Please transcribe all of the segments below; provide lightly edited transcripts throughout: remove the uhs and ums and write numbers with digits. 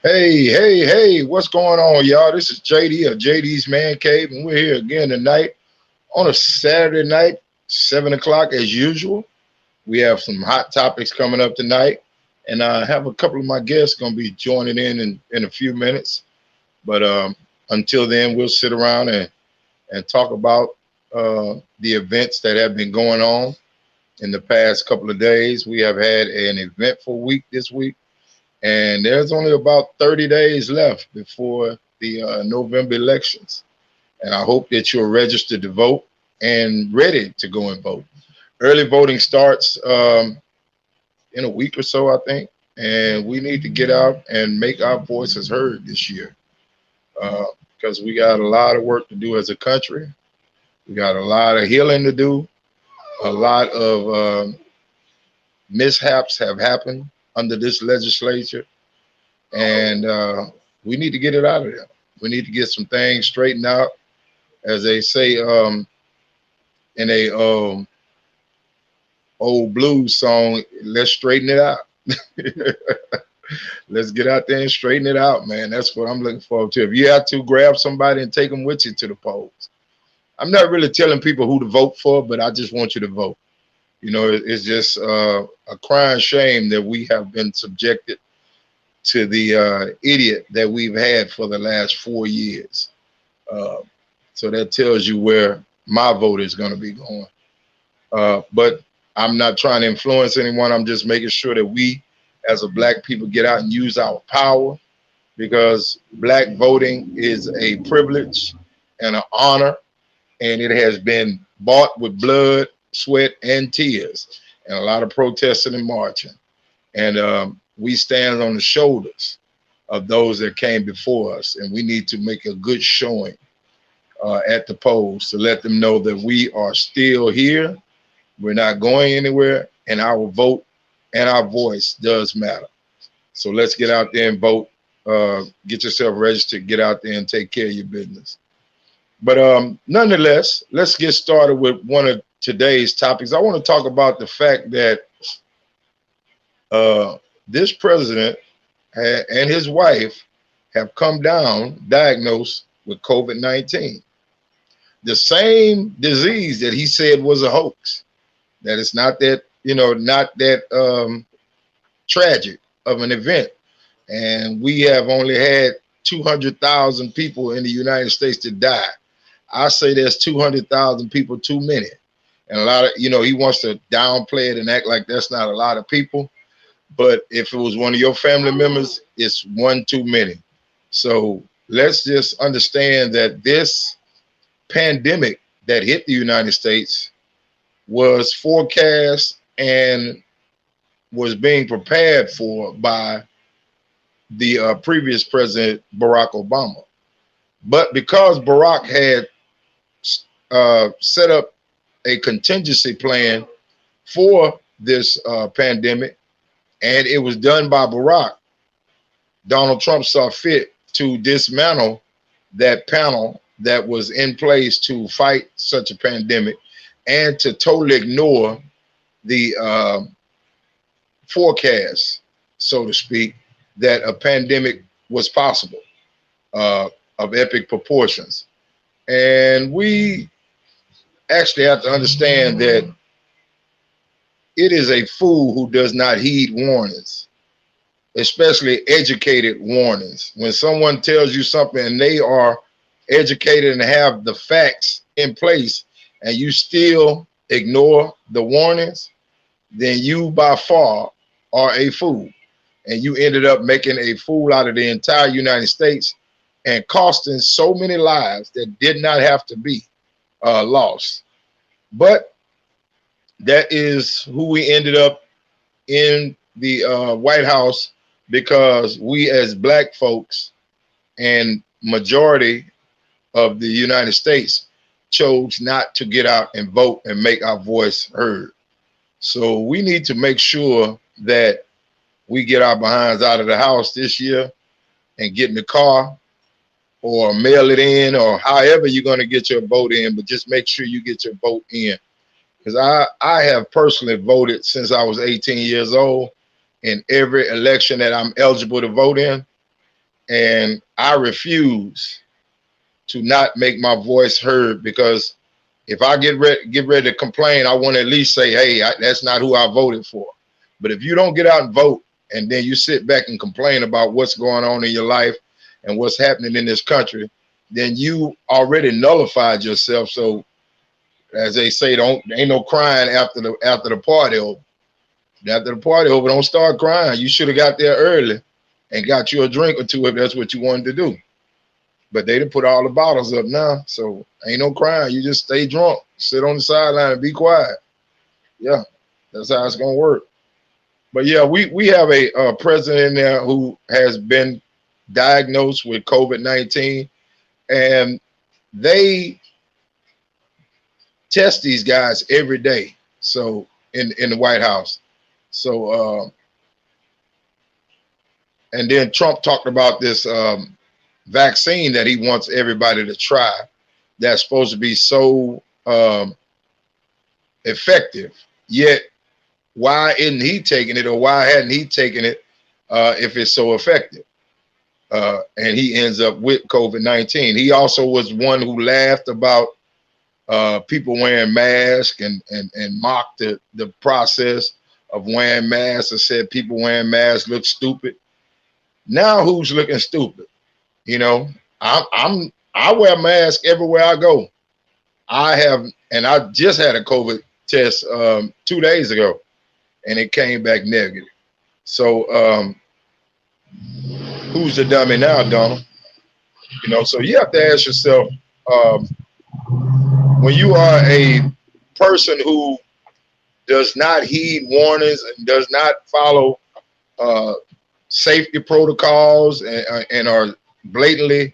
Hey, what's going on, y'all? This is JD of JD's Man Cave, and we're here again tonight on a Saturday night, 7 o'clock as usual. We have some hot topics coming up tonight, and I have a couple of my guests going to be joining in a few minutes. But until then, we'll sit around and talk about the events that have been going on in the past couple of days. We have had an eventful week this week. And there's only about 30 days left before the November elections. And I hope that you're registered to vote and ready to go and vote. Early voting starts in a week or so, I think. And we need to get out and make our voices heard this year because we got a lot of work to do as a country. We got a lot of healing to do. A lot of mishaps have happened under this legislature, and we need to get it out of there. We need to get some things straightened out, as they say in a old blues song. Let's straighten it out. Let's get out there and straighten it out, man. That's what I'm looking forward to. If you have to, grab somebody and take them with you to the polls. I'm not really telling people who to vote for, but I just want you to vote. You know, it's just a crying shame that we have been subjected to the idiot that we've had for the last 4 years. So that tells you where my vote is going to be going. But I'm not trying to influence anyone. I'm just making sure that we, as a black people, get out and use our power, because black voting is a privilege and an honor, and it has been bought with blood, sweat, and tears, and a lot of protesting and marching. And we stand on the shoulders of those that came before us, and we need to make a good showing at the polls to let them know that we are still here. We're not going anywhere, and our vote and our voice does matter. So let's get out there and vote. Get yourself registered, get out there and take care of your business. But nonetheless, let's get started with one of today's topics. I want to talk about the fact that this president and his wife have come down diagnosed with COVID-19, the same disease that he said was a hoax, that it's not that, not that tragic of an event. And we have only had 200,000 people in the United States to die. I say there's 200,000 people too many. And a lot of, he wants to downplay it and act like that's not a lot of people. But if it was one of your family members, it's one too many. So let's just understand that this pandemic that hit the United States was forecast and was being prepared for by the previous president, Barack Obama. But because Barack had set up a contingency plan for this pandemic, and it was done by Barack, Donald Trump saw fit to dismantle that panel that was in place to fight such a pandemic and to totally ignore the forecast, so to speak, that a pandemic was possible of epic proportions. And we actually have to understand that it is a fool who does not heed warnings, especially educated warnings. When someone tells you something and they are educated and have the facts in place and you still ignore the warnings, then you by far are a fool. And you ended up making a fool out of the entire United States and costing so many lives that did not have to be lost. But that is who we ended up in the White House, because we as black folks and majority of the United States chose not to get out and vote and make our voice heard. So we need to make sure that we get our behinds out of the house this year and get in the car or mail it in, or however you're going to get your vote in, but just make sure you get your vote in. Because I have personally voted since I was 18 years old in every election that I'm eligible to vote in. and I refuse to not make my voice heard, because if I get ready to complain, I want to at least say, hey, that's not who I voted for. But if you don't get out and vote, and then you sit back and complain about what's going on in your life and what's happening in this country, then you already nullified yourself. So, as they say, ain't no crying after the party over. After the party over, don't start crying. You should have got there early and got you a drink or two if that's what you wanted to do. But they done put all the bottles up now, so ain't no crying. You just stay drunk, sit on the sideline and be quiet. Yeah, that's how it's gonna work. But yeah, we have a president in there who has been diagnosed with COVID-19, and they test these guys every day. So in the White House. So and then Trump talked about this vaccine that he wants everybody to try, that's supposed to be so effective. Yet why isn't he taking it, or why hadn't he taken it if it's so effective? And he ends up with COVID-19. He also was one who laughed about people wearing masks and mocked the process of wearing masks, and said people wearing masks look stupid. Now who's looking stupid? You know, I wear a mask everywhere I go. And I just had a COVID test 2 days ago, and it came back negative. So who's the dummy now, Donald? You know, so you have to ask yourself, when you are a person who does not heed warnings and does not follow safety protocols and are blatantly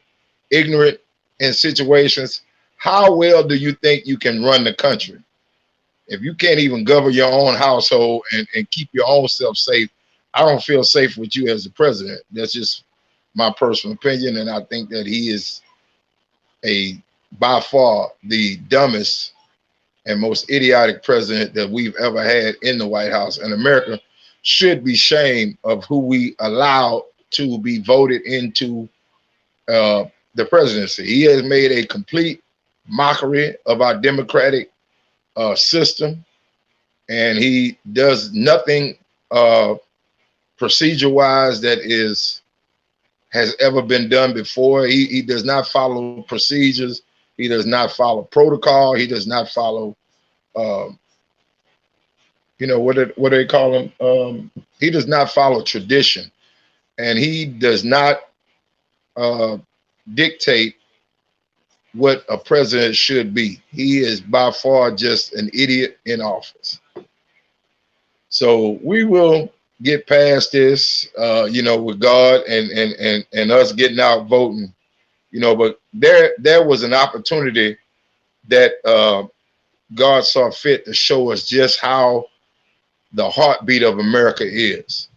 ignorant in situations, how well do you think you can run the country? If you can't even govern your own household and keep your own self safe, I don't feel safe with you as the president. That's just my personal opinion, and I think that he is by far the dumbest and most idiotic president that we've ever had in the White House. And America should be ashamed of who we allow to be voted into the presidency. He has made a complete mockery of our democratic system, and he does nothing procedure-wise that has ever been done before. He does not follow procedures. He does not follow protocol. He does not follow, you know, what do they call him? He does not follow tradition, and he does not dictate what a president should be. He is by far just an idiot in office. So we will get past this, you know, with God and us getting out voting, you know. But there was an opportunity that God saw fit to show us just how the heartbeat of America is.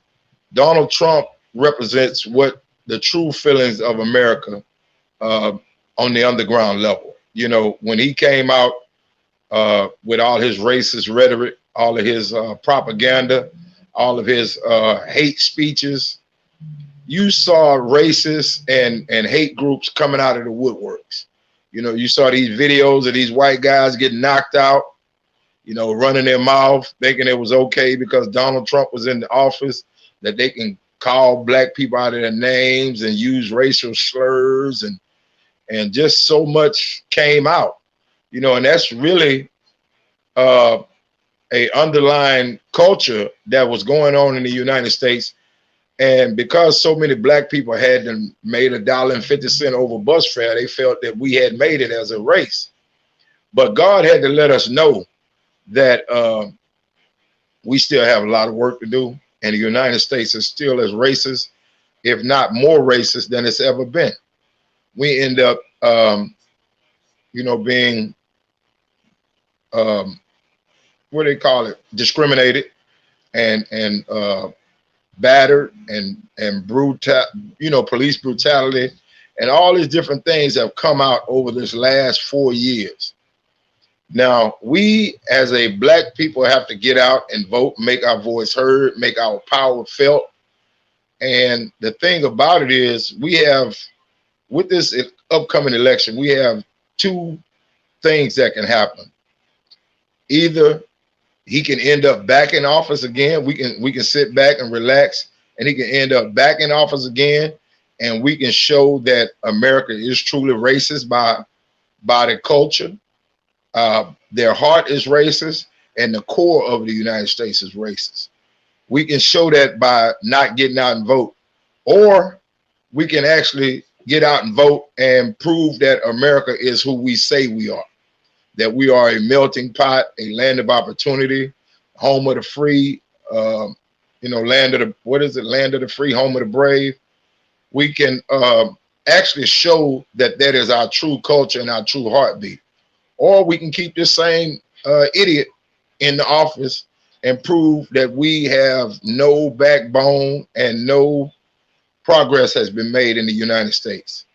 Donald Trump represents what the true feelings of America on the underground level. You know, when he came out with all his racist rhetoric, all of his propaganda, all of his hate speeches, you saw racists and hate groups coming out of the woodworks. You know, you saw these videos of these white guys getting knocked out, you know, running their mouth, thinking it was okay because Donald Trump was in the office, that they can call black people out of their names and use racial slurs, and just so much came out, you know. And that's really a underlying culture that was going on in the United States. And because so many black people had made $1.50 over bus fare, they felt that we had made it as a race. But God had to let us know that we still have a lot of work to do, and the United States is still as racist, if not more racist than it's ever been. We end up, you know, being, what do they call it, discriminated and battered and brutal, you know, police brutality, and all these different things have come out over this last 4 years. Now, we as a black people have to get out and vote, make our voice heard, make our power felt, And the thing about it is, we have, with this upcoming election, we have two things that can happen. Either he can end up back in office again. We can sit back and relax, and he can end up back in office again, and we can show that America is truly racist by the culture. Their heart is racist, and the core of the United States is racist. We can show that by not getting out and vote, or we can actually get out and vote and prove that America is who we say we are. That we are a melting pot, a land of opportunity, home of the free, land of the, what is it? Land of the free, home of the brave. We can actually show that that is our true culture and our true heartbeat. Or we can keep this same idiot in the office and prove that we have no backbone and no progress has been made in the United States.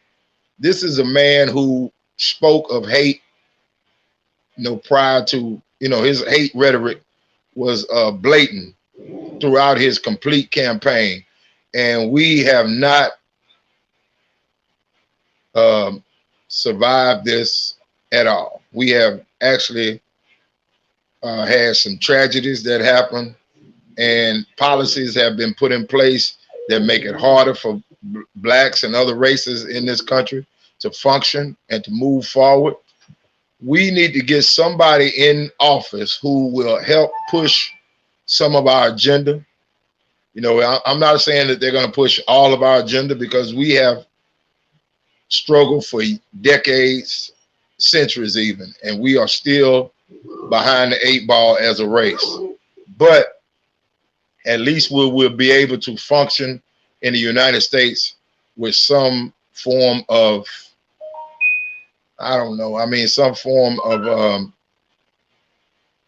This is a man who spoke of hate, prior to, his hate rhetoric was blatant throughout his complete campaign. And we have not survived this at all. We have actually had some tragedies that happen, and policies have been put in place that make it harder for blacks and other races in this country to function and to move forward. We need to get somebody in office who will help push some of our agenda. I'm not saying that they're going to push all of our agenda, because we have struggled for decades, centuries even, and we are still behind the 8 ball as a race. But at least we'll be able to function in the United States with some form of, some form of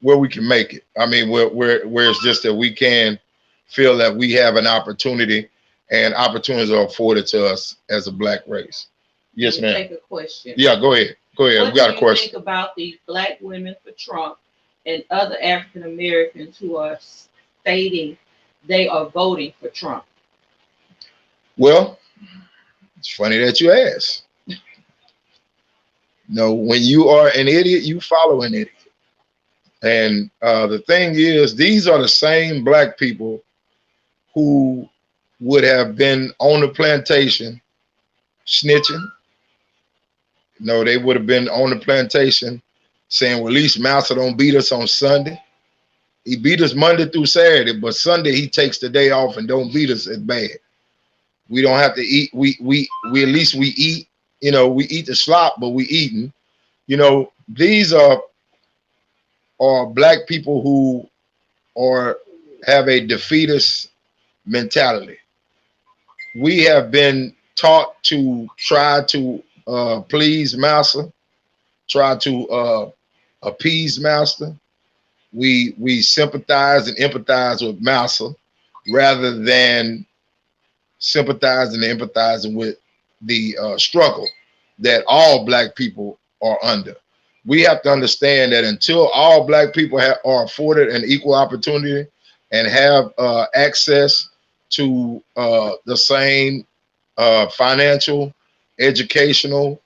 where we can make it. Where it's just that we can feel that we have an opportunity, and opportunities are afforded to us as a black race. Yes, ma'am. Take a question. Yeah, go ahead. Go ahead. We got a question. What do you think about these black women for Trump and other African Americans who are stating they are voting for Trump? Well, it's funny that you ask. When you are an idiot, you follow an idiot. And the thing is, these are the same black people who would have been on the plantation snitching. They would have been on the plantation saying, well, at least Master don't beat us on Sunday. He beat us Monday through Saturday, but Sunday he takes the day off and don't beat us as bad. We don't have to eat. We at least we eat. We eat the slop, but we eating. These are black people who have a defeatist mentality. We have been taught to try to please Master, try to appease Master. We sympathize and empathize with Master rather than sympathizing and empathizing with the struggle that all black people are under. We have to understand that until all black people are afforded an equal opportunity and have access to the same financial, educational,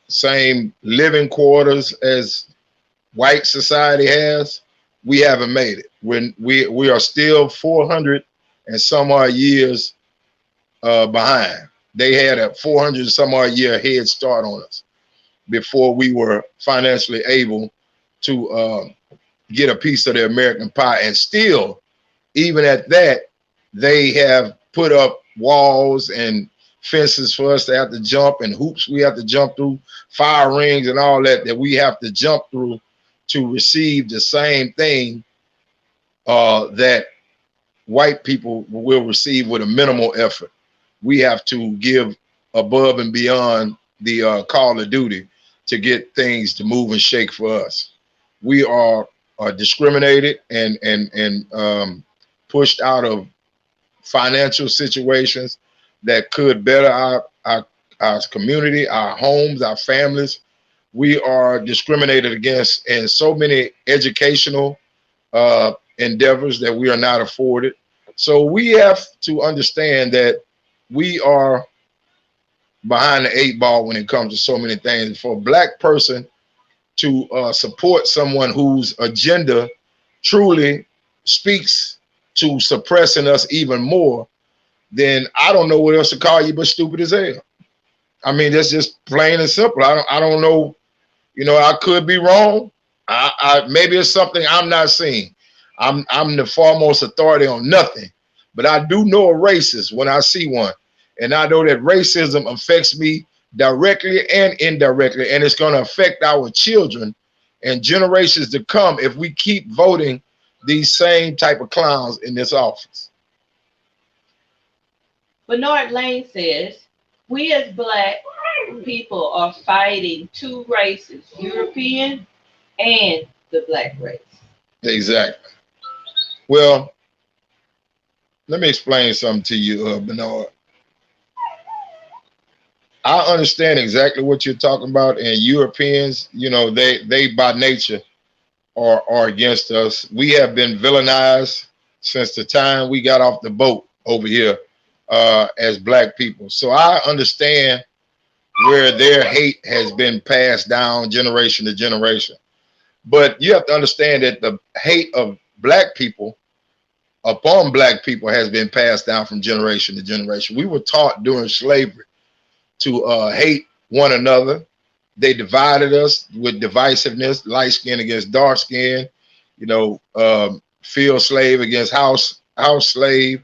same living quarters as white society has, we haven't made it. When we are still 400 and some odd years behind. They had a 400 and some odd year head start on us before we were financially able to get a piece of the American pie. And still, even at that, they have put up walls and fences for us to have to jump, and hoops we have to jump through, fire rings and all that we have to jump through to receive the same thing that white people will receive with a minimal effort. We have to give above and beyond the call of duty to get things to move and shake for us. We are discriminated and pushed out of financial situations that could better our community, our homes, our families. We are discriminated against in so many educational endeavors that we are not afforded. So we have to understand that we are behind the eight ball when it comes to so many things. For a black person to support someone whose agenda truly speaks to suppressing us even more, then I don't know what else to call you but stupid as hell. I mean, that's just plain and simple. I don't know. You know, I could be wrong. I maybe it's something I'm not seeing. I'm the foremost authority on nothing, but I do know a racist when I see one, and I know that racism affects me directly and indirectly, and it's going to affect our children and generations to come if we keep voting these same type of clowns in this office. Bernard Lane says, we as black people are fighting two races, European and the black race. Exactly. Well, let me explain something to you, Bernard. I understand exactly what you're talking about, and Europeans, you know, they by nature are against us. We have been villainized since the time we got off the boat over here as black people. So I understand where their hate has been passed down generation to generation. But you have to understand that the hate of black people upon black people has been passed down from generation to generation. We were taught during slavery to hate one another. They divided us with divisiveness, light skin against dark skin, you know, field slave against house slave,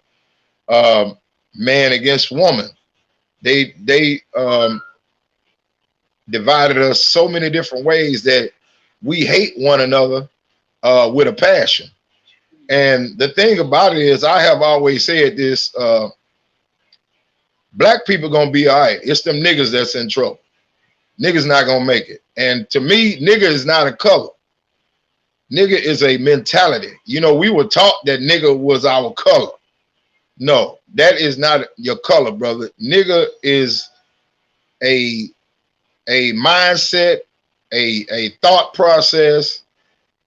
man against woman. They divided us so many different ways that we hate one another with a passion. And the thing about it is, I have always said this: black people gonna be all right. It's them niggas that's in trouble. Niggas not gonna make it. And to me, nigga is not a color. Nigga is a mentality. You know, we were taught that nigga was our color. No, that is not your color, brother. Nigga is a mindset, a thought process.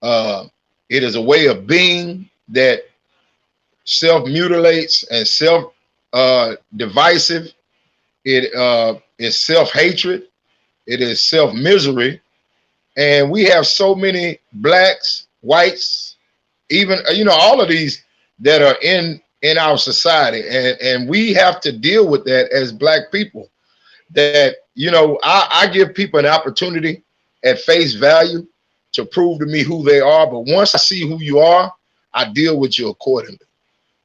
It is a way of being that self-mutilates and self-divisive. It is self-hatred. It is self-misery. And we have so many blacks, whites, even, you know, all of these that are in our society. And we have to deal with that as black people. That, you know, I give people an opportunity at face value to prove to me who they are. But once I see who you are, I deal with you accordingly.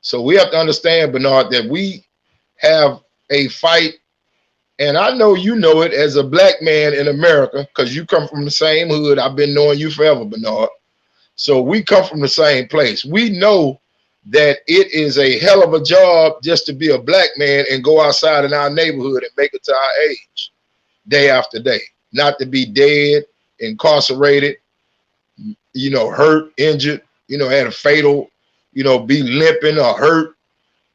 So we have to understand, Bernard, that we have a fight. And I know you know it as a black man in America, because you come from the same hood. I've been knowing you forever, Bernard. So we come from the same place. We know that it is a hell of a job just to be a black man and go outside in our neighborhood and make it to our age, day after day. Not to be dead, incarcerated, you know, hurt, injured, you know, had a fatal, you know, be limping or hurt,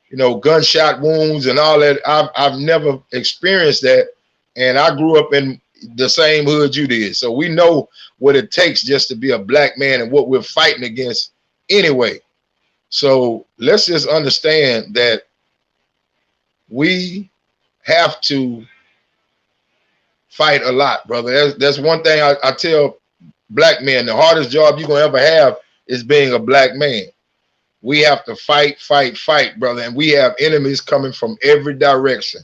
you know, gunshot wounds and all that. I've never experienced that. And I grew up in the same hood you did. So we know what it takes just to be a black man and what we're fighting against anyway. So let's just understand that we have to fight a lot, brother. That's one thing I tell black men. The hardest job you're going to ever have is being a black man. We have to fight, fight, fight, brother. And we have enemies coming from every direction.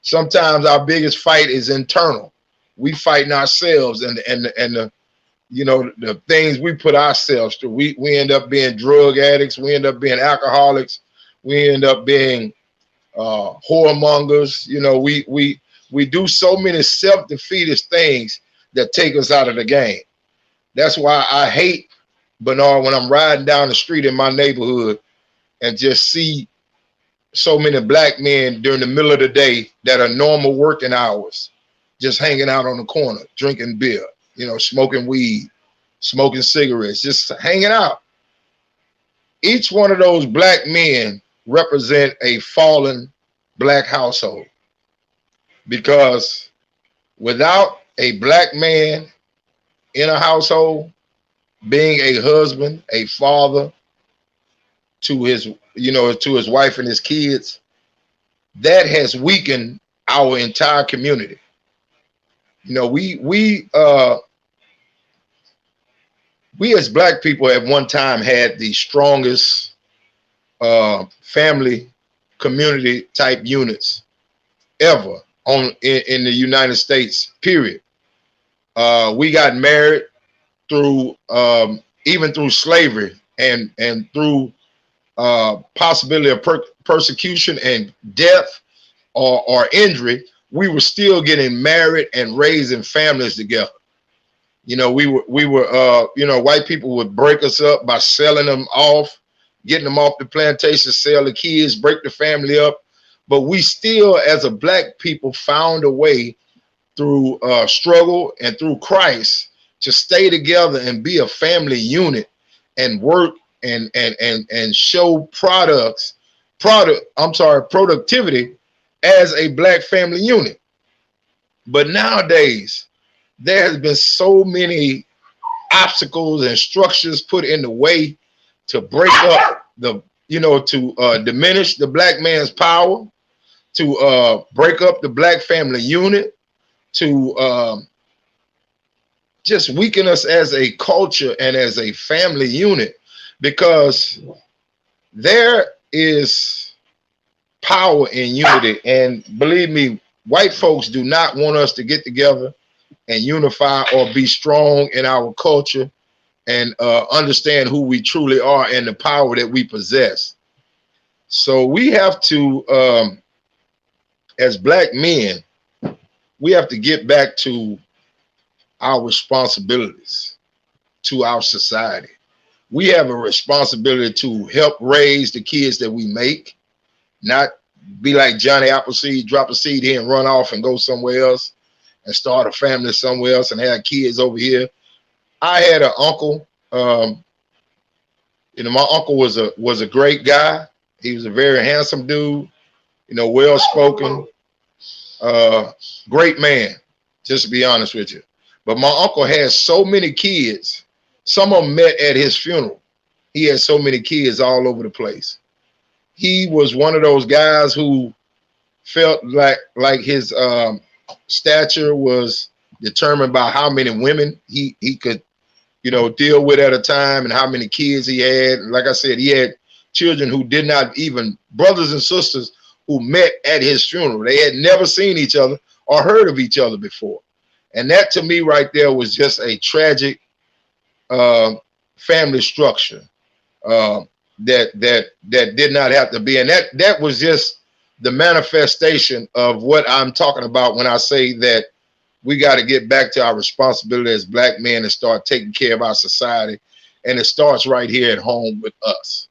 Sometimes our biggest fight is internal. We fighting ourselves and the you know, the things we put ourselves through. We end up being drug addicts. We end up being alcoholics. We end up being whoremongers. You know, we do so many self-defeatist things that take us out of the game. That's why I hate, Bernard, when I'm riding down the street in my neighborhood and just see so many black men during the middle of the day that are normal working hours, just hanging out on the corner, drinking beer, you know, smoking weed, smoking cigarettes, just hanging out. Each one of those black men represent a fallen black household, because without a black man in a household being a husband, a father to his, to his wife and his kids, that has weakened our entire community. We as black people at one time had the strongest family community type units ever in the United States, period. We got married through even through slavery and through possibility of persecution and death or injury. We were still getting married and raising families together. We were white people would break us up by selling them off, getting them off the plantation, sell the kids, break the family up. But we still, as a black people, found a way through struggle and through Christ to stay together and be a family unit and work and show productivity as a black family unit. But nowadays, there has been so many obstacles and structures put in the way to break up to diminish the black man's power, to break up the black family unit, to just weaken us as a culture and as a family unit, because there is power in unity. And believe me, white folks do not want us to get together and unify or be strong in our culture and understand who we truly are and the power that we possess. So we have to, as black men, we have to get back to our responsibilities to our society. We have a responsibility to help raise the kids that we make, not be like Johnny Appleseed, drop a seed here and run off and go somewhere else and start a family somewhere else and have kids over here. I had an uncle. My uncle was a great guy. He was a very handsome dude, well spoken, great man, just to be honest with you. But my uncle had so many kids. Some of them met at his funeral. He had so many kids all over the place. He was one of those guys who felt like his stature was determined by how many women he could, deal with at a time and how many kids he had. Like I said, he had children who did not even, brothers and sisters who met at his funeral. They had never seen each other or heard of each other before. And that to me right there was just a tragic family structure that did not have to be. And that was just the manifestation of what I'm talking about when I say that we got to get back to our responsibility as black men and start taking care of our society. And it starts right here at home with us.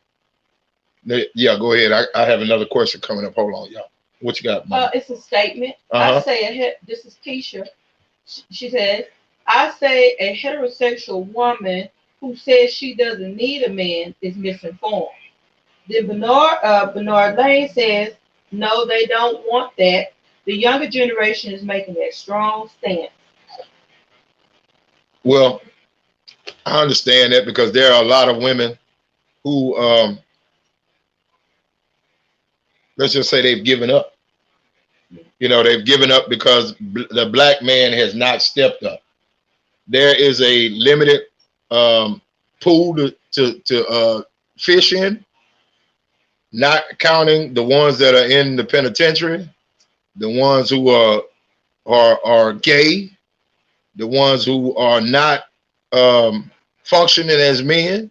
Yeah, go ahead. I have another question coming up. Hold on, y'all. What you got? It's a statement. I say, this is Keisha. She says, I say a heterosexual woman who says she doesn't need a man is misinformed. Then Bernard Lane says, no, they don't want that. The younger generation is making a strong stance. Well, I understand that because there are a lot of women who, let's just say they've given up. They've given up because the black man has not stepped up. There is a limited pool to fish in, not counting the ones that are in the penitentiary, the ones who are gay, the ones who are not functioning as men,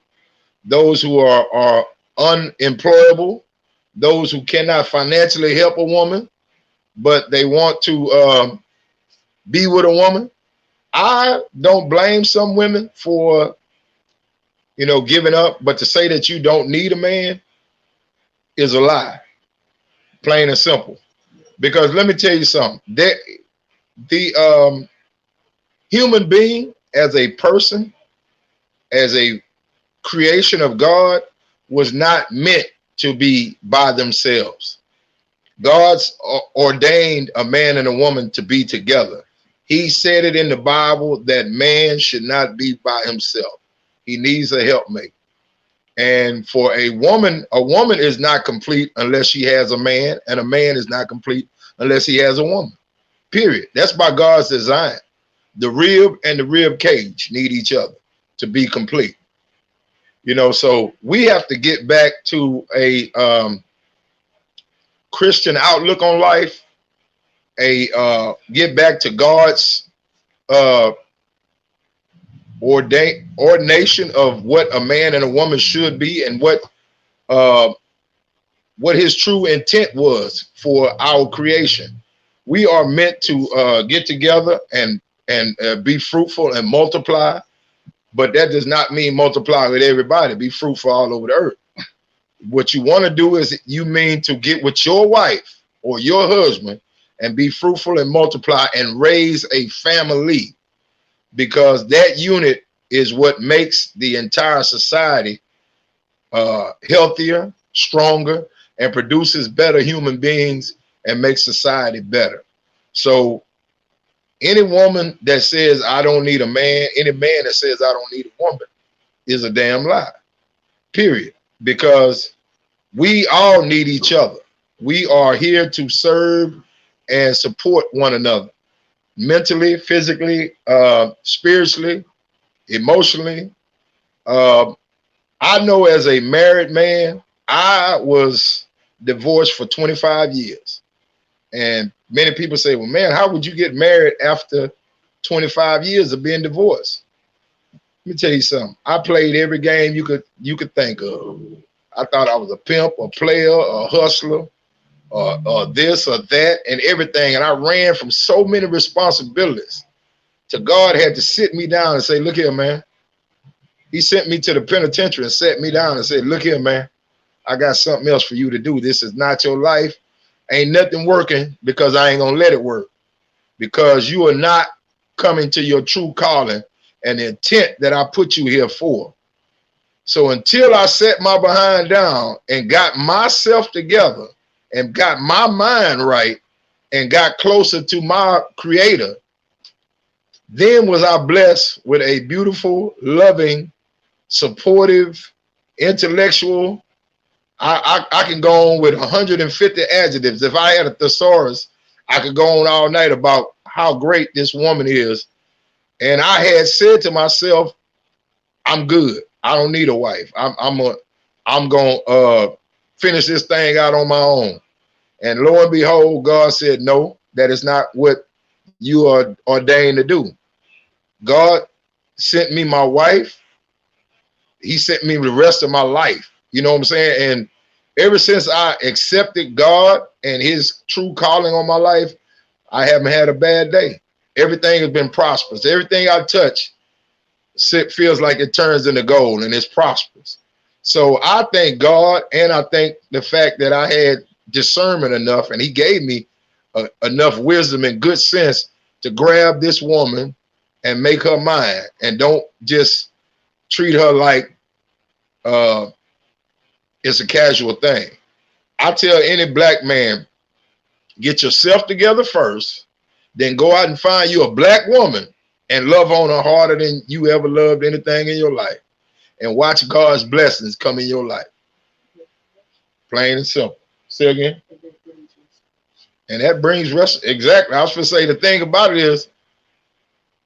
those who are unemployable, those who cannot financially help a woman, but they want to be with a woman. I don't blame some women for, giving up, but to say that you don't need a man is a lie, plain and simple. Because let me tell you something, the human being as a person, as a creation of God, was not meant to be by themselves. God's ordained a man and a woman to be together. He said it in the Bible that man should not be by himself. He needs a helpmate. And for a woman is not complete unless she has a man, and a man is not complete unless he has a woman. Period. That's by God's design. The rib and the rib cage need each other to be complete. You know, so we have to get back to a Christian outlook on life, get back to God's ordination of what a man and a woman should be, and what his true intent was for our creation. We are meant to get together and be fruitful and multiply, but that does not mean multiply with everybody. Be fruitful all over the earth. What you want to do is you mean to get with your wife or your husband and be fruitful and multiply and raise a family, because that unit is what makes the entire society healthier, stronger, and produces better human beings and makes society better. So any woman that says I don't need a man, any man that says I don't need a woman is a damn lie, period. Because we all need each other. We are here to serve and support one another, mentally, physically, spiritually, emotionally. I know as a married man, I was divorced for 25 years. And many people say, well, man, how would you get married after 25 years of being divorced? Let me tell you something. I played every game you could think of. I thought I was a pimp, a player, a hustler, or this or that and everything. And I ran from so many responsibilities till God had to sit me down and say, look here, man. He sent me to the penitentiary and sat me down and said, look here, man, I got something else for you to do. This is not your life. Ain't nothing working, because I ain't gonna let it work, because you are not coming to your true calling and the intent that I put you here for. So until I set my behind down and got myself together and got my mind right and got closer to my creator, then was I blessed with a beautiful, loving, supportive, intellectual. I can go on with 150 adjectives. If I had a thesaurus, I could go on all night about how great this woman is. And I had said to myself, I'm good. I don't need a wife. I'm gonna finish this thing out on my own. And lo and behold, God said, no, that is not what you are ordained to do. God sent me my wife. He sent me the rest of my life. You know what I'm saying? And ever since I accepted God and his true calling on my life, I haven't had a bad day. Everything has been prosperous. Everything I touch feels like it turns into gold and it's prosperous. So I thank God, and I thank the fact that I had discernment enough, and he gave me enough wisdom and good sense to grab this woman and make her mine, and don't just treat her like it's a casual thing. I tell any black man, get yourself together first, then go out and find you a black woman and love on her harder than you ever loved anything in your life, and watch God's blessings come in your life. Plain and simple. Say again. And that brings rest. Exactly. I was going to say, the thing about it is,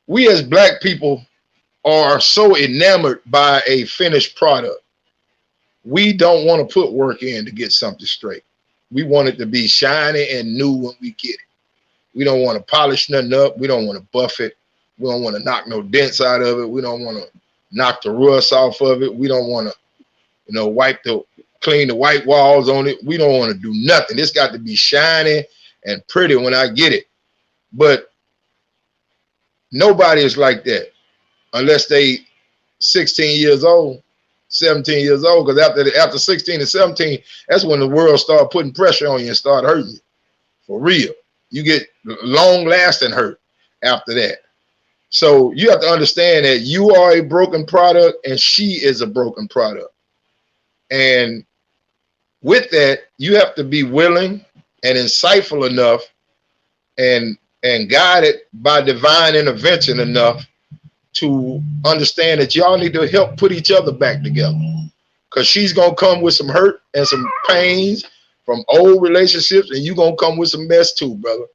we as black people are so enamored by a finished product. We don't want to put work in to get something straight. We want it to be shiny and new when we get it. We don't want to polish nothing up. We don't want to buff it. We don't want to knock no dents out of it. We don't want to knock the rust off of it. We don't want to, clean the white walls on it. We don't want to do nothing. It's got to be shiny and pretty when I get it. But nobody is like that unless they 16 years old, 17 years old. Because after 16 and 17, that's when the world start putting pressure on you and start hurting you. For real. You get long-lasting hurt after that. So you have to understand that you are a broken product and she is a broken product. And with that, you have to be willing and insightful enough and guided by divine intervention enough to understand that y'all need to help put each other back together. because she's gonna come with some hurt and some pains from old relationships, and you gonna come with some mess too, brother.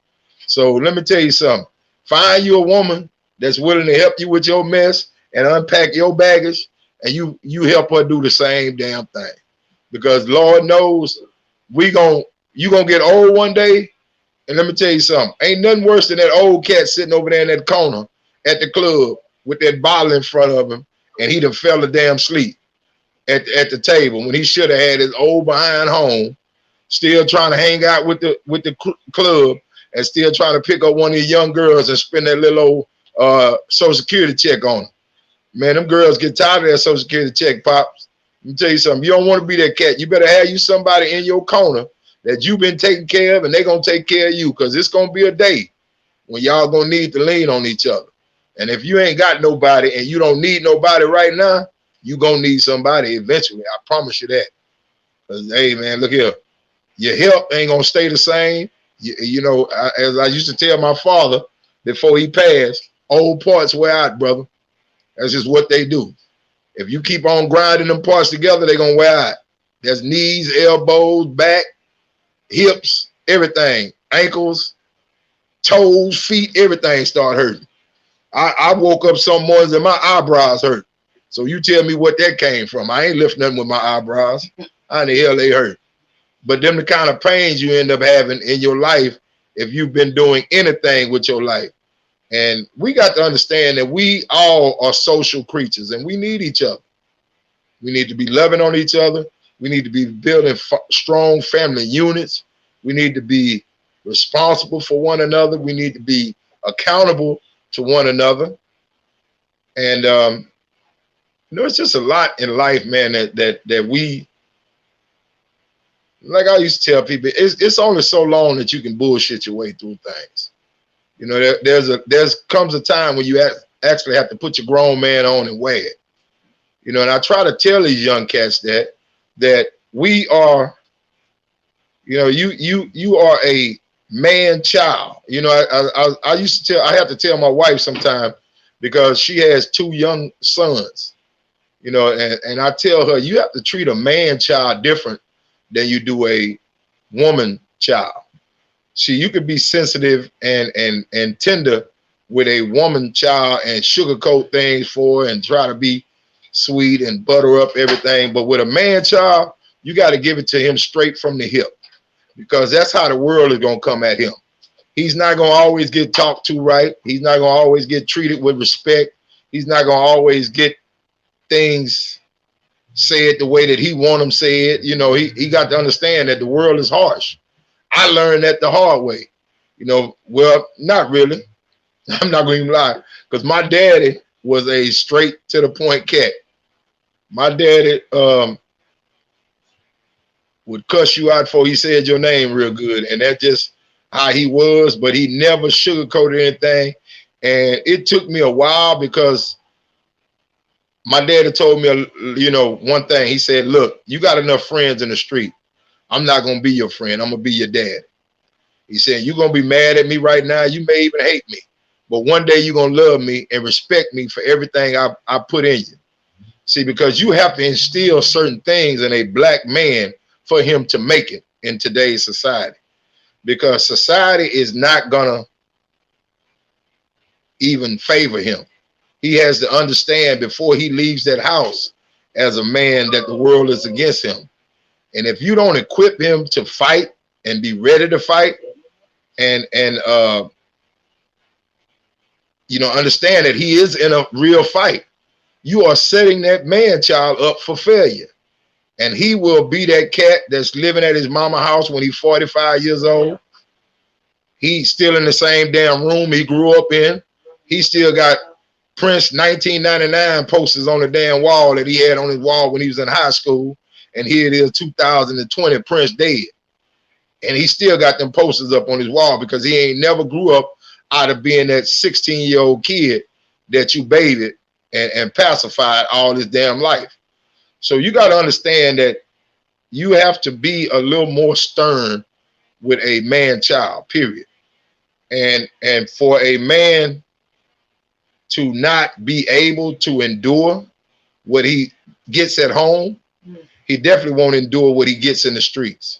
So let me tell you something. Find you a woman that's willing to help you with your mess and unpack your baggage, and you help her do the same damn thing. Because Lord knows you gonna get old one day. And let me tell you something. Ain't nothing worse than that old cat sitting over there in that corner at the club with that bottle in front of him, and he done fell a damn sleep at the table when he should have had his old behind home, still trying to hang out with the club and still trying to pick up one of the young girls and spend that little old Social Security check on them. Man, them girls get tired of that Social Security check, Pops. Let me tell you something. You don't want to be that cat. You better have you somebody in your corner that you've been taking care of, and they're going to take care of you, because it's going to be a day when y'all going to need to lean on each other. And if you ain't got nobody and you don't need nobody right now, you going to need somebody eventually. I promise you that. Because, hey, man, look here. Your health ain't going to stay the same. You know, as I used to tell my father before he passed, old parts wear out, brother. That's just what they do. If you keep on grinding them parts together, they're going to wear out. There's knees, elbows, back, hips, everything, ankles, toes, feet, everything start hurting. I woke up some mornings and my eyebrows hurt. So you tell me what that came from. I ain't lifting nothing with my eyebrows. How in the hell they hurt? But them the kind of pains you end up having in your life if you've been doing anything with your life. And we got to understand that we all are social creatures and we need each other. We need to be loving on each other. We need to be building strong family units. We need to be responsible for one another. We need to be accountable to one another. And, you know, it's just a lot in life, man, that we, like I used to tell people, it's only so long that you can bullshit your way through things. You know, there comes a time when you actually have to put your grown man on and wear it. You know, and I try to tell these young cats that we are, you know, you are a man child. You know, I used to tell, I have to tell my wife sometime because she has 2 young sons, you know, and I tell her, you have to treat a man child different than you do a woman child. See, you could be sensitive and tender with a woman child and sugarcoat things for her and try to be sweet and butter up everything. But with a man child, you got to give it to him straight from the hip, because that's how the world is going to come at him. He's not going to always get talked to right. He's not going to always get treated with respect. He's not going to always get things said the way that he want them said. You know, he got to understand that the world is harsh. I learned that the hard way. You know, well, not really. I'm not going to even lie, because my daddy was a straight to the point cat. My daddy would cuss you out before he said your name real good, and that's just how he was. But he never sugarcoated anything, and it took me a while, because my daddy told me, you know, one thing. He said, look, you got enough friends in the street. I'm not going to be your friend. I'm going to be your dad. He said, you're going to be mad at me right now. You may even hate me, but one day you're going to love me and respect me for everything I put in you. See, because you have to instill certain things in a black man for him to make it in today's society, because society is not going to even favor him. He has to understand before he leaves that house as a man that the world is against him. And if you don't equip him to fight and be ready to fight and you know, understand that he is in a real fight, you are setting that man child up for failure. And he will be that cat that's living at his mama house when he's 45 years old. He's still in the same damn room he grew up in. He still got Prince 1999 posters on the damn wall that he had on his wall when he was in high school. And here it is, 2020, Prince dead. And he still got them posters up on his wall, because he ain't never grew up out of being that 16-year-old kid that you babied and pacified all his damn life. So you got to understand that you have to be a little more stern with a man child, period. And for a man to not be able to endure what he gets at home, he definitely won't endure what he gets in the streets.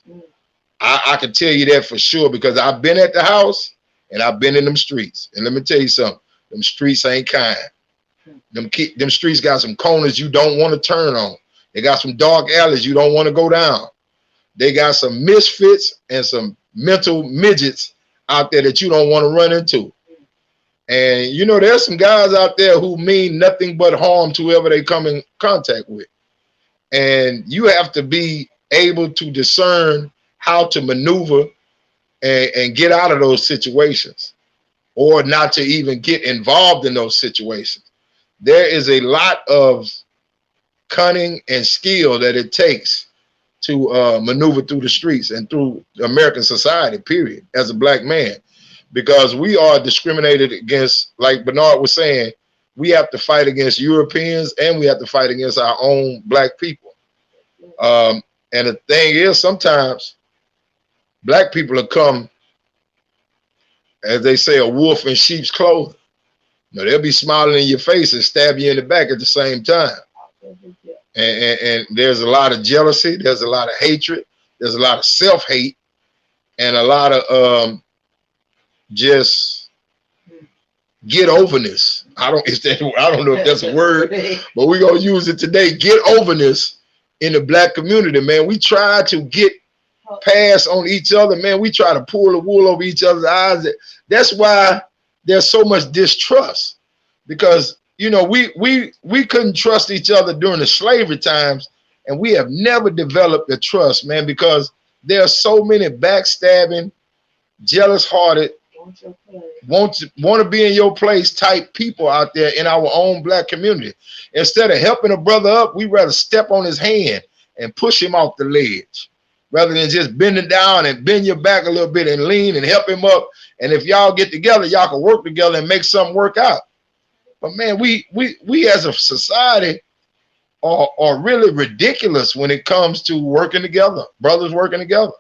I can tell you that for sure, because I've been at the house and I've been in them streets. And let me tell you something, them streets ain't kind. Them streets got some corners you don't want to turn on. They got some dark alleys you don't want to go down. They got some misfits and some mental midgets out there that you don't want to run into. And you know, there's some guys out there who mean nothing but harm to whoever they come in contact with. And you have to be able to discern how to maneuver and get out of those situations, or not to even get involved in those situations. There is a lot of cunning and skill that it takes to maneuver through the streets and through American society, period, as a black man, because we are discriminated against. Like Bernard was saying, we have to fight against Europeans and we have to fight against our own black people. And the thing is, sometimes black people will come, as they say, a wolf in sheep's clothing. You know, they'll be smiling in your face and stab you in the back at the same time. And there's a lot of jealousy, there's a lot of hatred, there's a lot of self-hate, and a lot of just get overness. I don't know if that's a word, but we're gonna use it today. Get overness in the black community, man. We try to get pass on each other, man. We try to pull the wool over each other's eyes. That's why there's so much distrust, because you know, we couldn't trust each other during the slavery times, and we have never developed the trust, man, because there are so many backstabbing, jealous-hearted, want to be in your place type people out there in our own black community. Instead of helping a brother up, we rather step on his hand and push him off the ledge, rather than just bending down and bend your back a little bit and lean and help him up. And if y'all get together, y'all can work together and make something work out. But man, we as a society are really ridiculous when it comes to working together, brothers working together.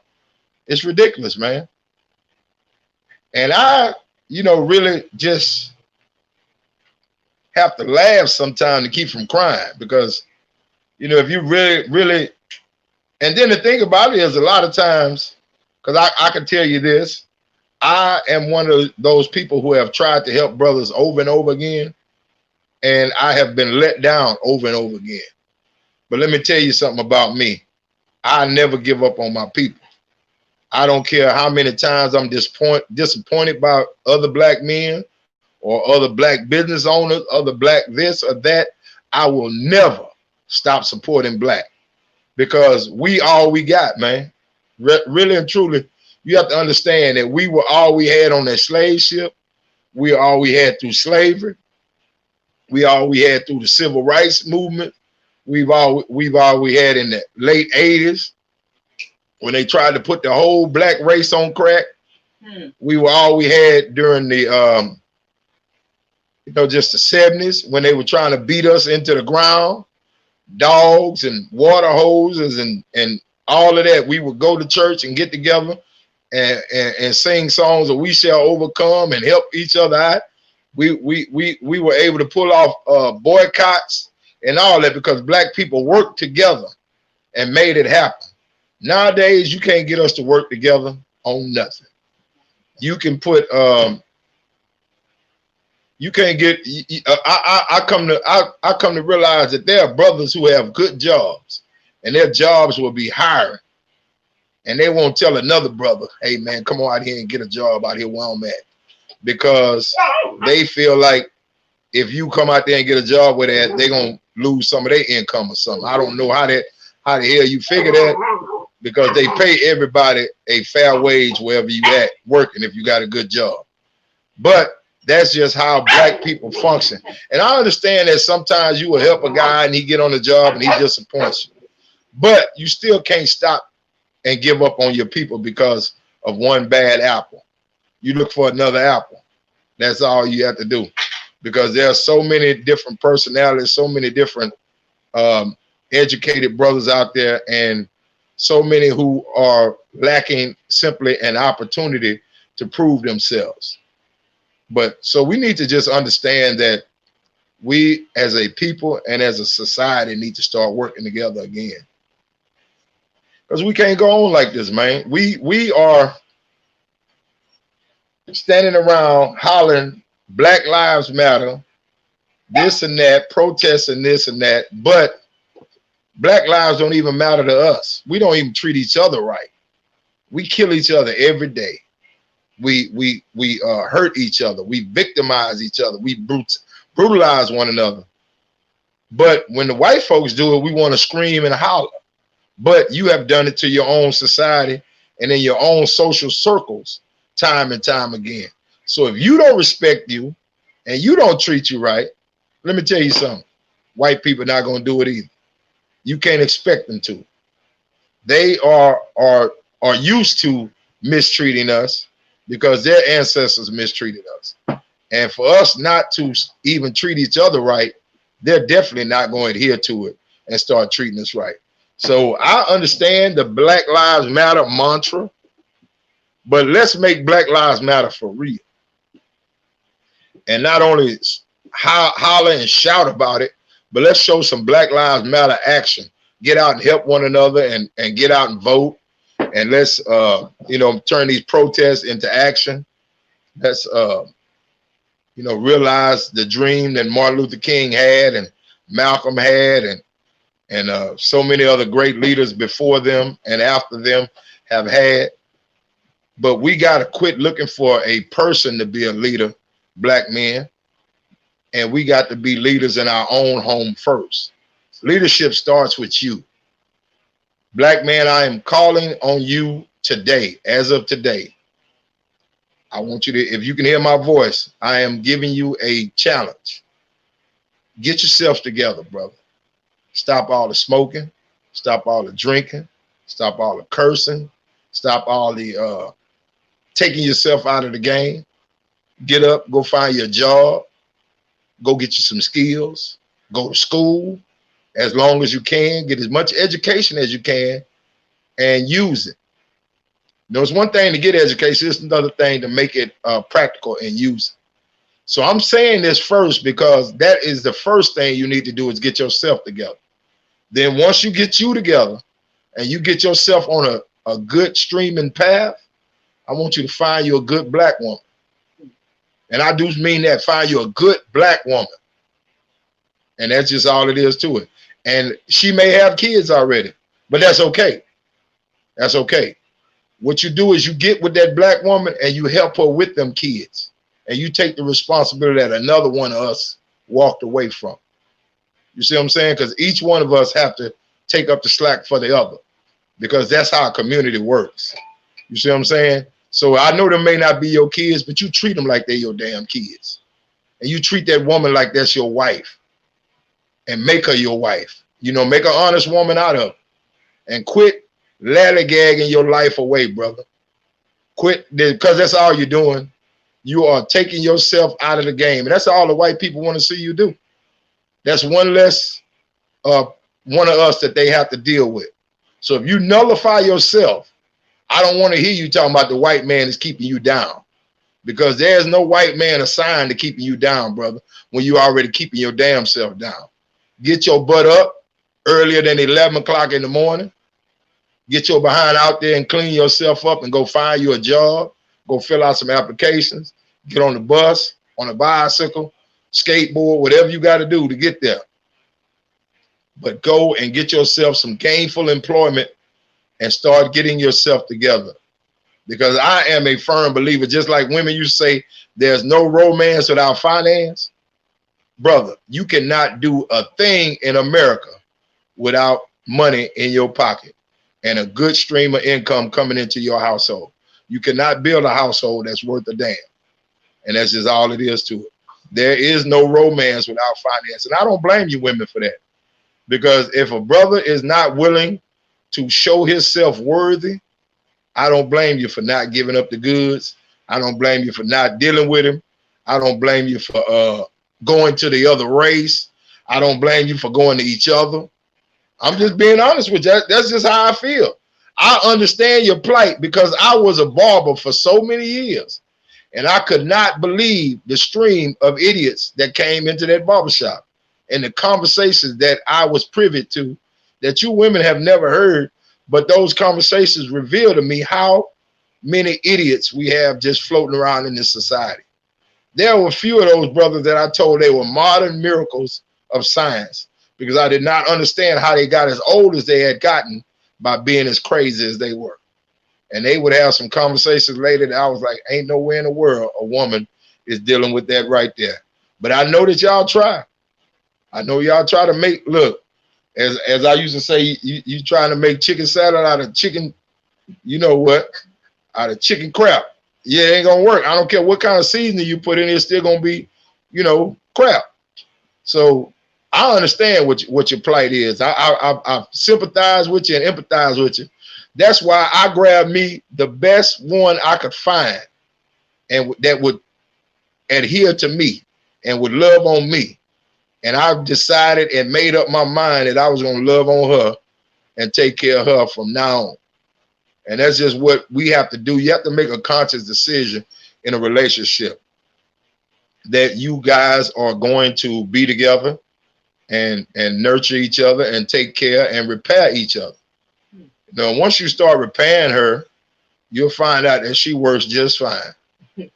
It's ridiculous, man. And I, you know, really just have to laugh sometimes to keep from crying, because, you know, if you really, and then the thing about it is, a lot of times, because I can tell you this, I am one of those people who have tried to help brothers over and over again, and I have been let down over and over again. But let me tell you something about me. I never give up on my people. I don't care how many times I'm disappointed by other black men or other black business owners, other black this or that. I will never stop supporting black, because we all we got, man. Really and truly, you have to understand that we were all we had on that slave ship. We are all we had through slavery. We all we had through the civil rights movement. We've all we had in the late 80s when they tried to put the whole black race on crack. We were all we had during the you know, just the 70s, when they were trying to beat us into the ground. Dogs and water hoses and all of that. We would go to church and get together and sing songs of "We Shall Overcome" and help each other out. We were able to pull off boycotts and all that because black people worked together and made it happen. Nowadays, you can't get us to work together on nothing. You can put you can't get. I come to realize that there are brothers who have good jobs, and their jobs will be hiring, and they won't tell another brother, "Hey man, come on out here and get a job out here where I'm at," because they feel like if you come out there and get a job with that, they're gonna lose some of their income or something. I don't know how the hell you figure that, because they pay everybody a fair wage wherever you at working if you got a good job. But that's just how black people function. And I understand that sometimes you will help a guy and he get on the job and he disappoints you. But you still can't stop and give up on your people because of one bad apple. You look for another apple. That's all you have to do. Because there are so many different personalities, so many different educated brothers out there, and so many who are lacking simply an opportunity to prove themselves. But so we need to just understand that we as a people and as a society need to start working together again. Because we can't go on like this, man. We are standing around hollering Black Lives Matter, this and that, protesting this and that, but Black lives don't even matter to us. We don't even treat each other right. We kill each other every day. We hurt each other. We victimize each other. We brutalize one another. But when the white folks do it, we want to scream and holler. But you have done it to your own society and in your own social circles time and time again. So if you don't respect you and you don't treat you right, let me tell you something. White people are not going to do it either. You can't expect them to. They are used to mistreating us because their ancestors mistreated us. And for us not to even treat each other right, they're definitely not going to adhere to it and start treating us right. So I understand the Black Lives Matter mantra, but let's make Black Lives Matter for real. And not only holler and shout about it, but let's show some Black Lives Matter action. Get out and help one another and get out and vote. And let's, turn these protests into action. Let's, realize the dream that Martin Luther King had and Malcolm had and so many other great leaders before them and after them have had. But we got to quit looking for a person to be a leader, Black men. And we got to be leaders in our own home first. Leadership starts with you. Black man, I am calling on you today, as of today. I want you to, if you can hear my voice, I am giving you a challenge. Get yourself together, brother. Stop all the smoking. Stop all the drinking. Stop all the cursing. Stop all the taking yourself out of the game. Get up, go find your job. Go get you some skills. Go to school as long as you can. Get as much education as you can and use it. There's one thing to get education. It's another thing to make it practical and use it. So I'm saying this first because that is the first thing you need to do is get yourself together. Then once you get you together and you get yourself on a good streaming path, I want you to find you a good Black woman. And I do mean that, find you a good Black woman. And that's just all it is to it. And she may have kids already, but that's okay. That's okay. What you do is you get with that Black woman and you help her with them kids. And you take the responsibility that another one of us walked away from. You see what I'm saying? Because each one of us have to take up the slack for the other. Because that's how a community works. You see what I'm saying? So I know them may not be your kids, but you treat them like they're your damn kids. And you treat that woman like that's your wife. And make her your wife. Make an honest woman out of her. And quit lallygagging your life away, brother. Quit, because that's all you're doing. You are taking yourself out of the game. And that's all the white people want to see you do. That's one less one of us that they have to deal with. So if you nullify yourself, I don't want to hear you talking about the white man is keeping you down, because there's no white man assigned to keeping you down, brother, when you already keeping your damn self down. Get your butt up earlier than 11 o'clock in the morning. Get your behind out there and clean yourself up and go find you a job. Go fill out some applications. Get on the bus, on a bicycle, skateboard, whatever you got to do to get there. But go and get yourself some gainful employment and start getting yourself together. Because I am a firm believer, just like women used to say, there's no romance without finance. Brother, you cannot do a thing in America without money in your pocket and a good stream of income coming into your household. You cannot build a household that's worth a damn. And that's just all it is to it. There is no romance without finance. And I don't blame you women for that. Because if a brother is not willing to show himself worthy, I don't blame you for not giving up the goods. I don't blame you for not dealing with him. I don't blame you for going to the other race. I don't blame you for going to each other. I'm just being honest with you. That's just how I feel. I understand your plight because I was a barber for so many years. And I could not believe the stream of idiots that came into that barbershop and the conversations that I was privy to that you women have never heard But those conversations reveal to me how many idiots we have just floating around in this society. There were a few of those brothers that I told they were modern miracles of science, because I did not understand how they got as old as they had gotten by being as crazy as they were. And they would have some conversations later that I was like, ain't nowhere in the world a woman is dealing with that right there. But I know that y'all try. I know y'all try to make, look, as I used to say, you trying to make chicken salad out of chicken, you know what, out of chicken crap. Yeah, it ain't gonna work. I don't care what kind of seasoning you put in, it's still gonna be, you know, crap. So I understand what your plight is. I sympathize with you and empathize with you. That's why I grabbed me the best one I could find, and that would adhere to me and would love on me. And I decided and made up my mind that I was going to love on her and take care of her from now on. And that's just what we have to do. You have to make a conscious decision in a relationship that you guys are going to be together and nurture each other and take care and repair each other. Now, once you start repairing her, you'll find out that she works just fine.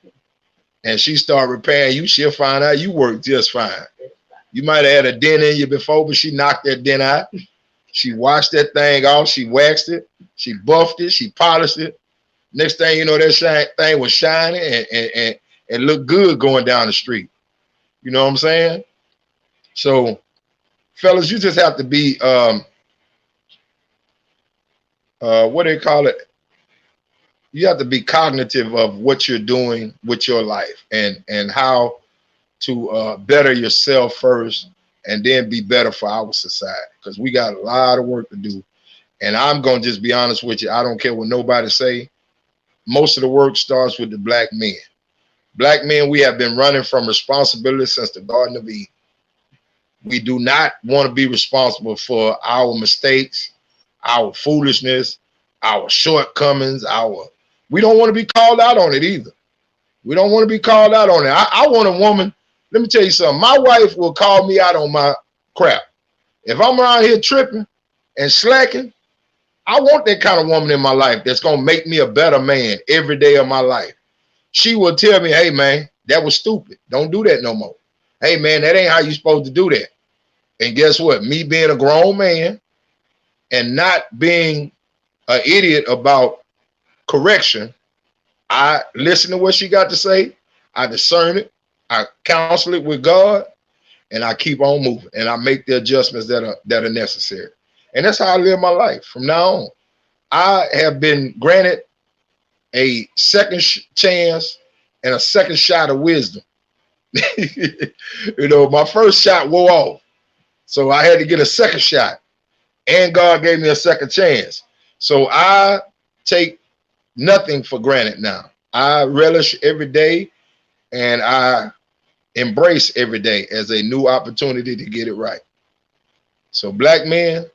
And she start repairing you, she'll find out you work just fine. You might have had a dent in you before, but she knocked that dent out. She washed that thing off. She waxed it. She buffed it. She polished it. Next thing you know, that thing was shining and looked good going down the street. You know what I'm saying? So, fellas, you just have to be, what do they call it? You have to be cognitive of what you're doing with your life and how to better yourself first, and then be better for our society, because we got a lot of work to do. And I'm going to just be honest with you. I don't care what nobody say. Most of the work starts with the black men. Black men, we have been running from responsibility since the Garden of Eden. We do not want to be responsible for our mistakes, our foolishness, our shortcomings, we don't want to be called out on it either. We don't want to be called out on it. I want a woman. Let me tell you something. My wife will call me out on my crap. If I'm around here tripping and slacking, I want that kind of woman in my life that's going to make me a better man every day of my life. She will tell me, hey, man, that was stupid. Don't do that no more. Hey, man, that ain't how you supposed to do that. And guess what? Me being a grown man and not being an idiot about correction, I listen to what she got to say. I discern it. I counsel it with God, and I keep on moving, and I make the adjustments that are necessary. And that's how I live my life from now on. I have been granted a second chance and a second shot of wisdom. You know, my first shot wore off, so I had to get a second shot, and God gave me a second chance. So I take nothing for granted now. I relish every day, and I embrace every day as a new opportunity to get it right. So black men,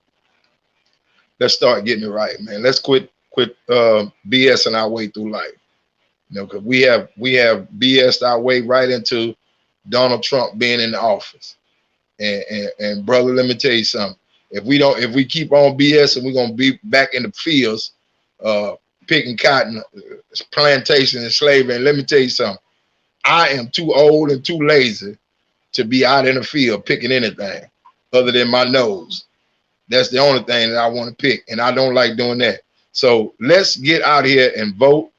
let's start getting it right, man. Let's quit BSing our way through life. You know, because we have BS'd our way right into Donald Trump being in the office. And brother, let me tell you something. If we keep on BSing, we're gonna be back in the fields, picking cotton, plantation, and slavery. And let me tell you something. I am too old and too lazy to be out in the field picking anything other than my nose. That's the only thing that I want to pick, and I don't like doing that. So let's get out here and vote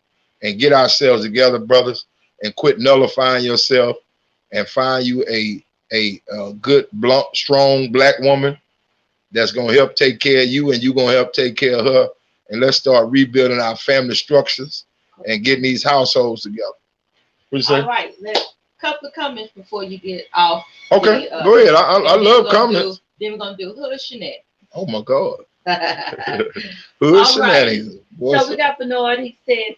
and get ourselves together, brothers, and quit nullifying yourself and find you a good, blunt, strong black woman that's going to help take care of you, and you're going to help take care of her. And let's start rebuilding our family structures and getting these households together. What you say? All right, let's couple of comments before you get off. Okay, go ahead. I love comments. Then we're gonna do hood shenanigans. Oh my God. Hood shenanigans. Right. So we got Bernard. He said,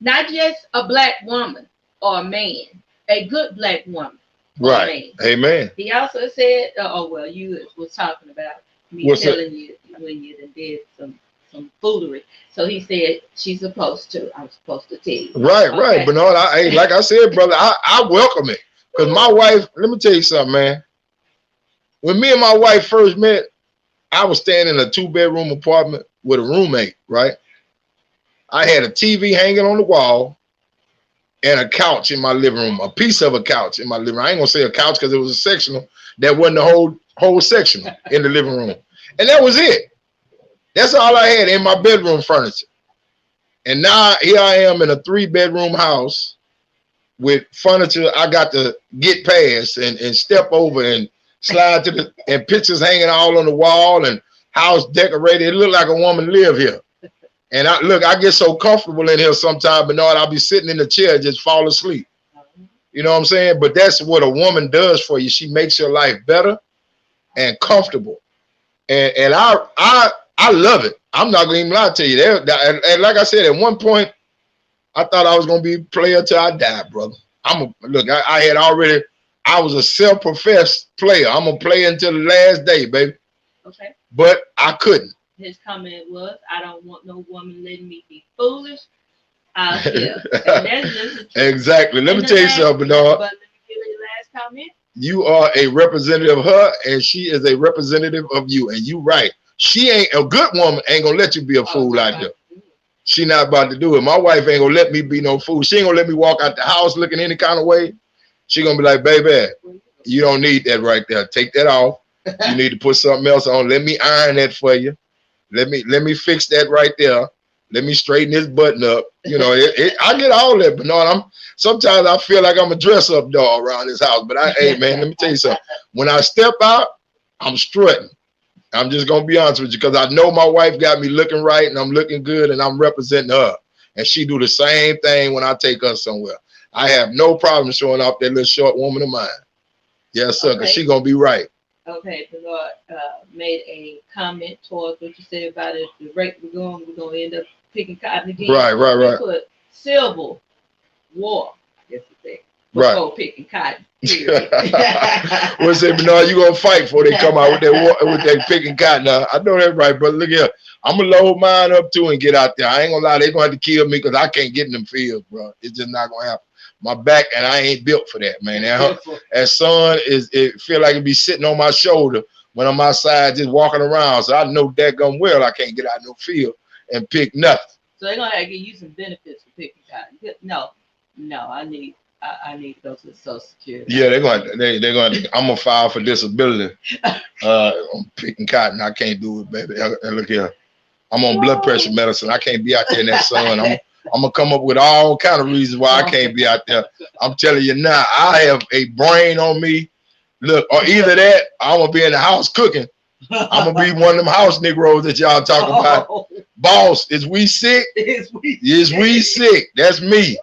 not just a black woman or a man, a good black woman. Right. Amen. He also said, you was talking about me telling you when you did some foolery. So he said I'm supposed to tell you. Right, okay. Right. Bernard, like I said, brother, I welcome it. Because my wife, let me tell you something, man. When me and my wife first met, I was staying in a 2-bedroom apartment with a roommate, right? I had a TV hanging on the wall and a couch in my living room, a piece of a couch in my living room. I ain't gonna say a couch because it was a sectional. That wasn't the whole sectional in the living room. And that was it. That's all I had in my bedroom furniture. And now here I am in a 3-bedroom house with furniture I got to get past and step over and slide to and pictures hanging all on the wall and house decorated. It looked like a woman lived here. And I get so comfortable in here sometimes, but I'll be sitting in the chair, just fall asleep. You know what I'm saying? But that's what a woman does for you. She makes your life better and comfortable. And I love it. I'm not gonna even lie to you. And like I said, at one point, I thought I was gonna be a player till I died, brother. I was a self-professed player. I'm gonna play until the last day, baby. Okay. But I couldn't. His comment was, I don't want no woman letting me be foolish out here. Exactly. Let me tell you something, Bernard. But let me give you the last comment. You are a representative of her, and she is a representative of you. And you right. She ain't a good woman, ain't gonna let you be a fool out there. She not about to do it. My wife ain't gonna let me be no fool. She ain't gonna let me walk out the house looking any kind of way. She gonna be like, baby, you don't need that right there. Take that off. You need to put something else on. Let me iron that for you. Let me fix that right there. Let me straighten this button up. You know, I get all that, but no, sometimes I feel like I'm a dress-up doll around this house. But hey, man, let me tell you something. When I step out, I'm strutting. I'm just gonna be honest with you, because I know my wife got me looking right and I'm looking good and I'm representing her. And she do the same thing when I take her somewhere. I have no problem showing off that little short woman of mine. Yes, sir, because she gonna be right. Okay, the Lord made a comment towards what you said about it. The rate we're gonna end up picking cotton again. Right. Put civil war, I guess you say, before picking cotton. What's that, Bernard? You gonna fight before they come out with that picking cotton? I know that, right, but look here. I'm gonna load mine up too and get out there. I ain't gonna lie, they're gonna have to kill me because I can't get in them fields, bro. It's just not gonna happen. My back, and I ain't built for that, man. That sun it feel like it be sitting on my shoulder when I'm outside just walking around. So I know daggum well I can't get out no field and pick nothing. So they're gonna have to give you some benefits for picking cotton. No, I need to go to the Social Security. Yeah, they're going. I'm gonna file for disability. I'm picking cotton. I can't do it, baby. And look here, I'm on blood pressure medicine. I can't be out there in that sun. I'm gonna come up with all kind of reasons why I can't be out there. I'm telling you now, I have a brain on me. Look, or either that, I'm gonna be in the house cooking. I'm gonna be one of them house Negroes that y'all talking about. Boss, is we sick? Is we sick? That's me.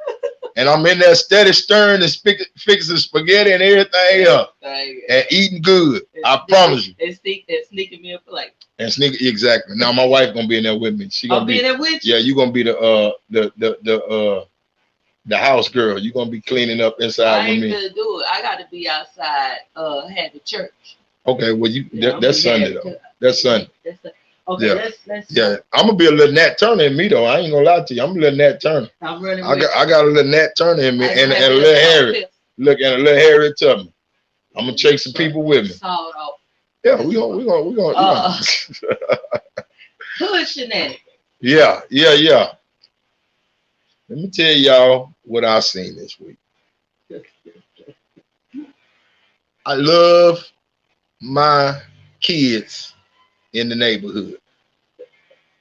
And I'm in there steady stirring and fixing spaghetti and everything else. And eating good. I promise you. And sneaking me a plate. And sneak, exactly. Now my wife gonna be in there with me. She gonna be there with you. Yeah, you gonna be the house girl. You gonna be cleaning up inside with me. I ain't gonna do it. I got to be outside. Had the church. Okay, well that's Sunday though. That's Sunday. Okay, yeah. let's I'm gonna be a little Nat Turner in me though. I ain't gonna lie to you. I'm a little Nat Turner. I'm running. I got a little Nat Turner in me and a little Harry. Look, and a little Harry Tubman. I'm gonna take some people with me. Sawed off. Yeah, we gonna. Hood shenanigans. Yeah. Let me tell y'all what I seen this week. I love my kids in the neighborhood.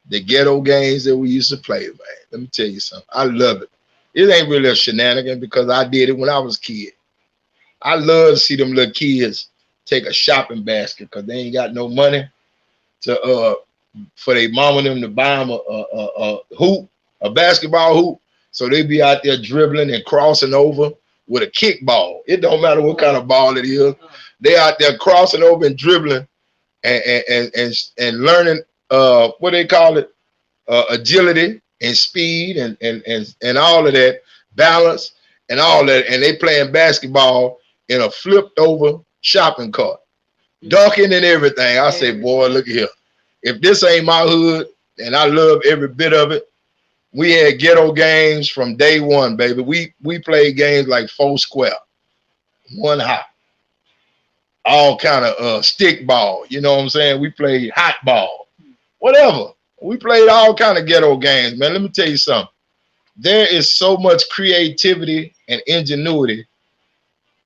The ghetto games that we used to play, man. Let me tell you something. I love it. It ain't really a shenanigan because I did it when I was a kid. I love to see them little kids take a shopping basket because they ain't got no money to for their mama and them to buy them a hoop, a basketball hoop. So they be out there dribbling and crossing over with a kickball. It don't matter what kind of ball it is. They out there crossing over and dribbling and learning what they call it, agility and speed and all of that, balance and all that. And they playing basketball in a flipped over shopping cart, dunking and everything. I say, boy, look here. If this ain't my hood, and I love every bit of it. We had ghetto games from day one, baby. We played games like 4 square, 1 hot, all kind of stick ball. You know what I'm saying? We played hot ball, whatever. We played all kind of ghetto games, man. Let me tell you something. There is so much creativity and ingenuity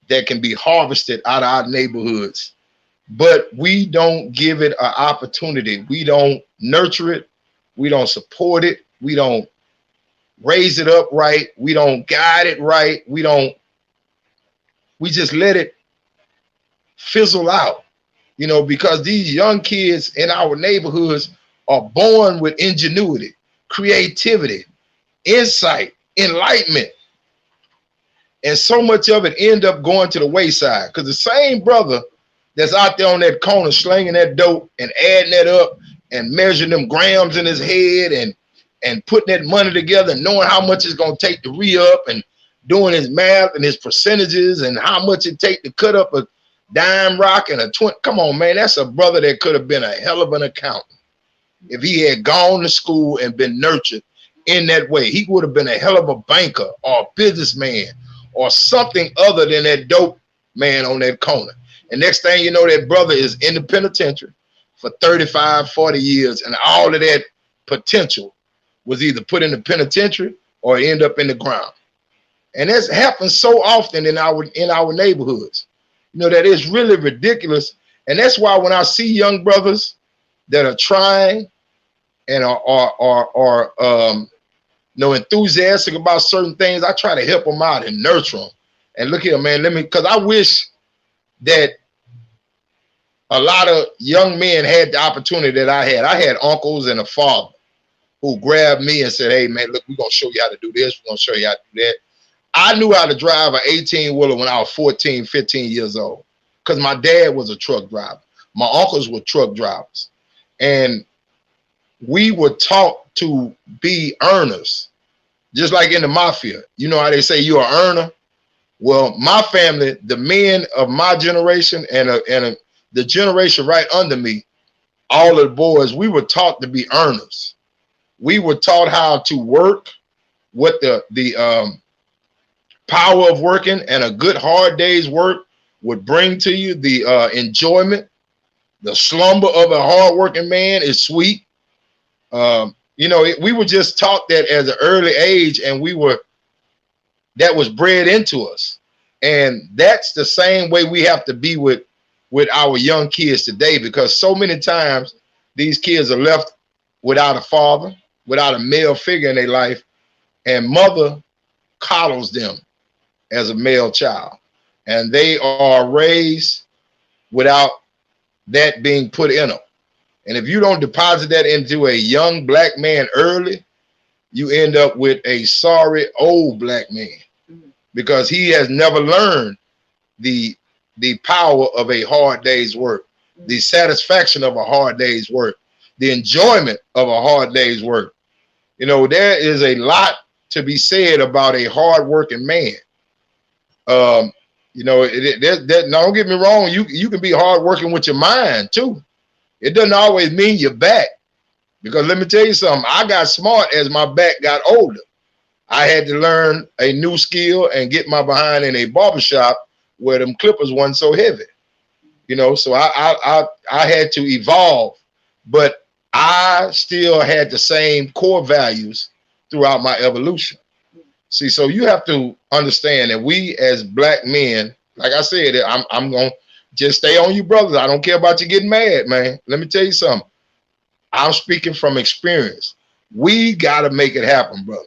that can be harvested out of our neighborhoods, but we don't give it an opportunity. We don't nurture it. We don't support it. We don't raise it up right. We don't guide it right. We just let it fizzle out, because these young kids in our neighborhoods are born with ingenuity, creativity, insight, enlightenment. And so much of it end up going to the wayside because the same brother that's out there on that corner slinging that dope and adding that up and measuring them grams in his head and putting that money together and knowing how much it's going to take to re-up and doing his math and his percentages and how much it take to cut up a dime rock and a 20. Come on, man. That's a brother that could have been a hell of an accountant. If he had gone to school and been nurtured in that way, he would have been a hell of a banker or a businessman or something other than that dope man on that corner. And next thing you know, that brother is in the penitentiary for 35, 40 years, and all of that potential was either put in the penitentiary or end up in the ground. And that's happened so often in our neighborhoods, that is really ridiculous. And that's why when I see young brothers that are trying and are enthusiastic about certain things, I try to help them out and nurture them. And look here, man, because I wish that a lot of young men had the opportunity that I had. I had uncles and a father who grabbed me and said, hey, man, look, we're going to show you how to do this. We're going to show you how to do that. I knew how to drive an 18-wheeler when I was 14, 15 years old because my dad was a truck driver. My uncles were truck drivers. And we were taught to be earners, just like in the mafia. You know how they say you're an earner? Well, my family, the men of my generation and the generation right under me, all of the boys, we were taught to be earners. We were taught how to work, what the power of working and a good hard day's work would bring to you, the enjoyment. The slumber of a hardworking man is sweet. We were just taught that at an early age, and that was bred into us. And that's the same way we have to be with our young kids today, because so many times these kids are left without a father, without a male figure in their life, and mother coddles them as a male child. And they are raised without that being put in them. And if you don't deposit that into a young black man early, you end up with a sorry old black man because he has never learned the power of a hard day's work, the satisfaction of a hard day's work, the enjoyment of a hard day's work. There is a lot to be said about a hardworking man. Don't get me wrong. You can be hardworking with your mind too. It doesn't always mean your back, because let me tell you something. I got smart as my back got older. I had to learn a new skill and get my behind in a barbershop where them clippers weren't so heavy. So I had to evolve, but I still had the same core values throughout my evolution. See, so you have to understand that we as black men, like I said, I'm going to just stay on you brothers. I don't care about you getting mad, man. Let me tell you something. I'm speaking from experience. We got to make it happen, brother.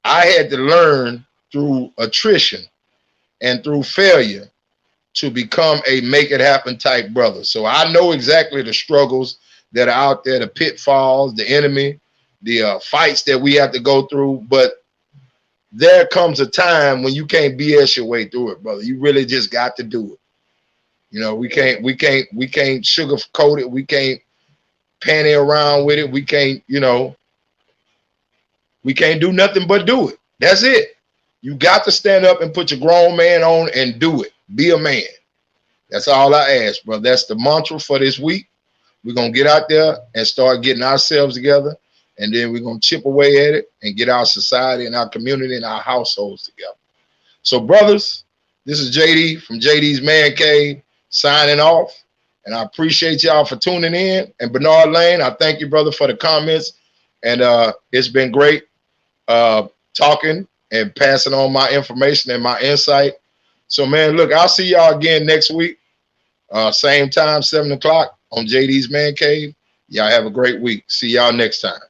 I had to learn through attrition and through failure to become a make it happen type brother. So I know exactly the struggles that are out there, the pitfalls, the enemy, the fights that we have to go through. But there comes a time when you can't BS your way through it, brother. You really just got to do it. We can't sugarcoat it. We can't panty around with it. We can't do nothing but do it. That's it. You got to stand up and put your grown man on and do it. Be a man. That's all I ask, brother. That's the mantra for this week. We're going to get out there and start getting ourselves together. And then we're going to chip away at it and get our society and our community and our households together. So, brothers, this is JD from JD's Man Cave signing off. And I appreciate y'all for tuning in. And Bernard Lane, I thank you, brother, for the comments. And it's been great talking and passing on my information and my insight. So, man, look, I'll see y'all again next week. Same time, 7 o'clock on JD's Man Cave. Y'all have a great week. See y'all next time.